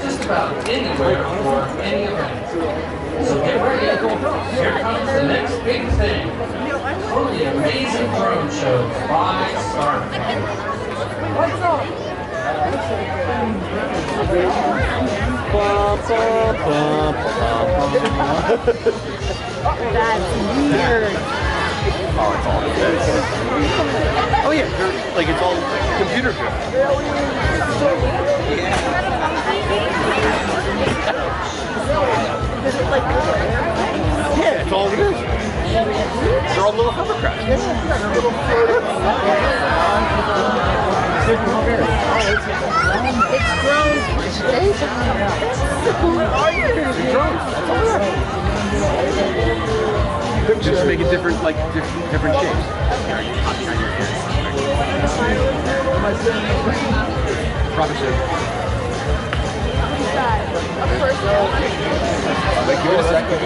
Just about anywhere for any event. So get ready. Here comes the next big thing. The amazing drone show by Star. What's up? That's weird. Oh, it's all good. Oh yeah, like it's all computer driven. Yeah, it's all it is. They're all little hovercrafts. It's drones. Just make it different, like different shapes. Probably should. Wait, give it a second.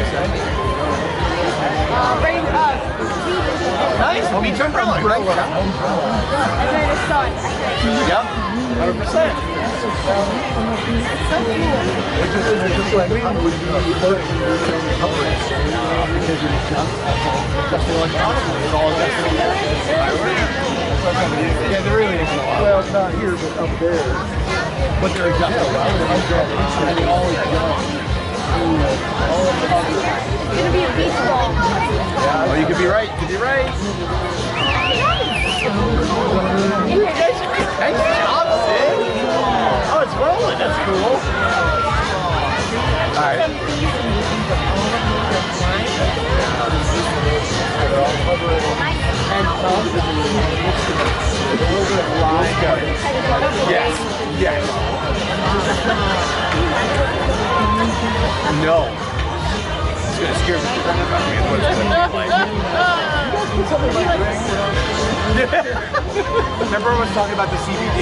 Nice, beach umbrella. And then a sun. Yep, 100%. Just like how would you Yeah, there really isn't a lot. well, not here, but up there. But they're adjustable. It's gonna be a beach ball. Oh, you could be right. You could be right. Nice job, Sid. Oh, it's rolling. That's cool. All right. Yes. Yes. No. It's gonna scare me. What it's gonna be like. Remember I was talking about the CBD?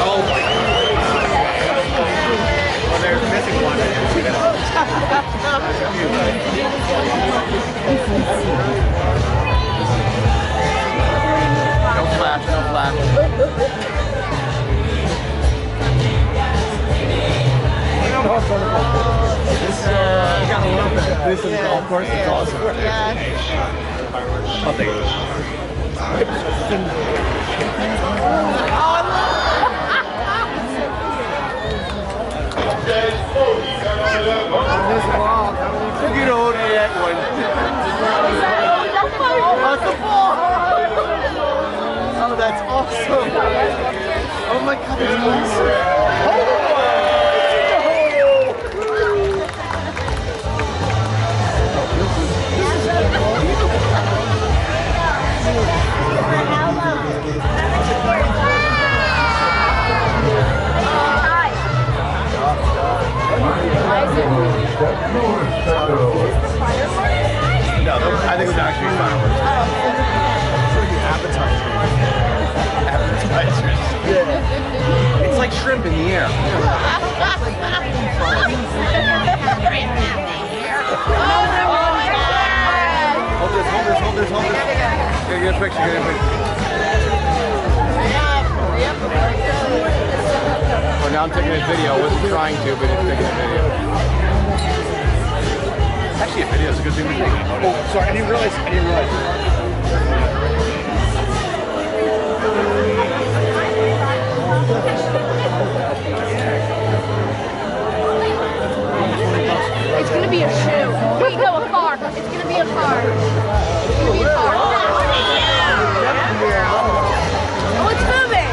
Oh my God. Well, there's missing one. No flash, no flash. This is golf course. It's awesome. Yes. I'll take it. You know that one. That's the ball. Oh, that's awesome. Oh my God, that's awesome. No, I think it was actually fireworks. Appetizers. Yeah. It's like shrimp in the air. Hold this. Get a picture, Oh, now I'm taking a video. I wasn't trying to, but it's taking a video. Actually, a video is a good thing to take. Oh, sorry, I didn't realize. It's gonna be a shoe. Wait, no, a car. It's gonna be a car. It's gonna be a car. Oh, it's moving.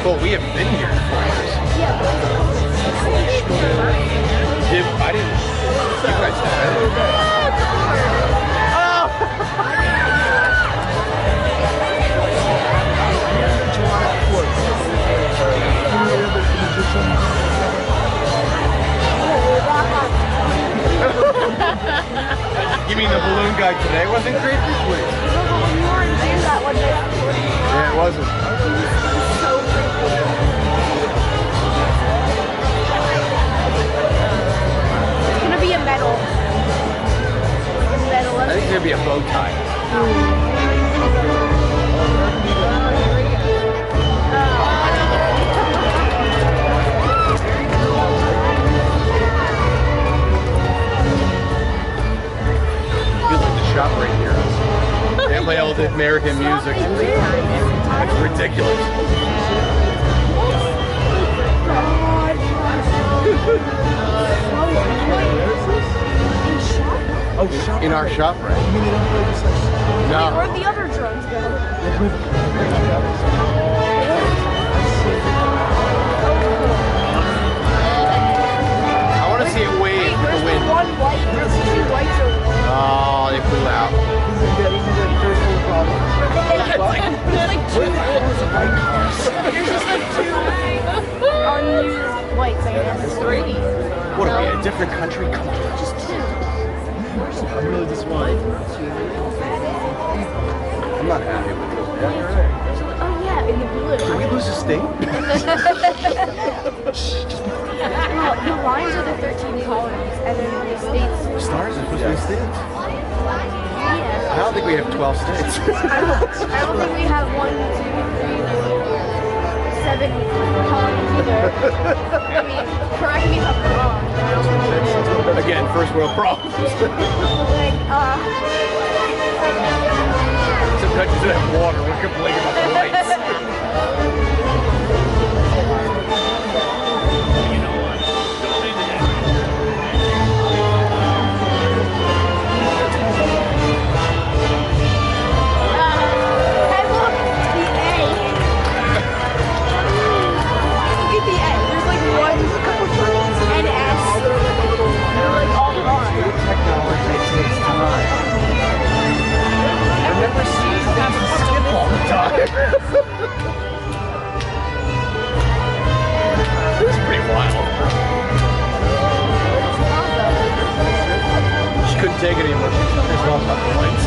Well, we haven't been here in 4 years. I didn't. You guys have. You mean the balloon guy today wasn't creepy? Please. When you were in June that one day. Yeah, it wasn't. So creepy. It's gonna be a medal. I think it's gonna be a bow tie. Feels like the shop right here. They play all the American music. It's ridiculous. In our shop, right? No. Where'd the other drones go? I want to see it wave with the wind. One white, there's two whites over there. Oh, they flew out. There's like two. There's just like two unused whites. I guess it's three. What are we, a different country? Come on, just two. I'm really disappointed. I'm not happy with this. Oh yeah, in the blue. Did we lose a state? Well, the lines are the 13 colonies, and then the states. Stars are supposed to be states. Yeah. I don't think we have 12 states. I don't think we have 1, 2, 3, 4, 7 colonies either. I mean, correct me if I'm wrong. But I don't think we do. Again, first world problems. Like, Some countries that have water, we're complaining about the lights. hey, look, the A. Look at the A. There's like one and S. They're like all gone. Technology takes time. I've never seen things skip all the time. It's pretty wild. She couldn't take it anymore. She was pissed off about the lights.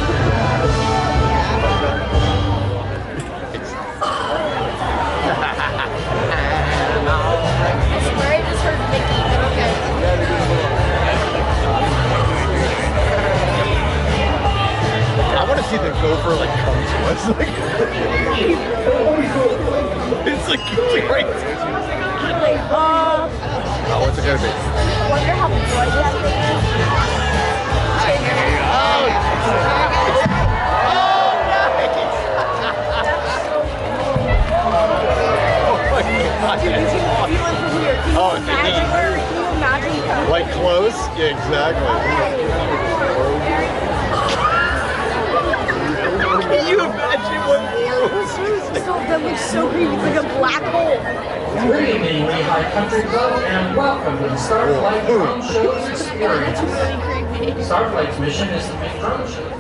I swear I just heard Mickey, but okay. I want to see the gopher like come to us. Like, it's like right. Wait, Oh, what's it gonna be? wonder how bright that thing is. Oh my God. Dude, you can feel it from here. Can Oh, you imagine? Like clothes? Yeah, exactly. Can you imagine what That looks so creepy. It's like a black hole. Good evening, Lehigh Country Club, and welcome to the Starflight Drone Show's experience. Really creepy. Starflight's mission is to make drone shows.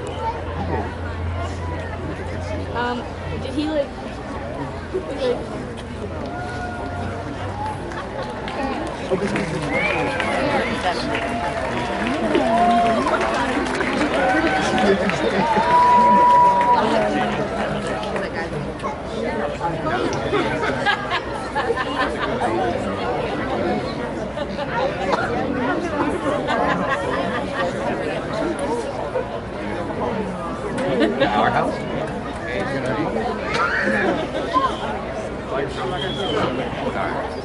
Did he like? Our house? Alright.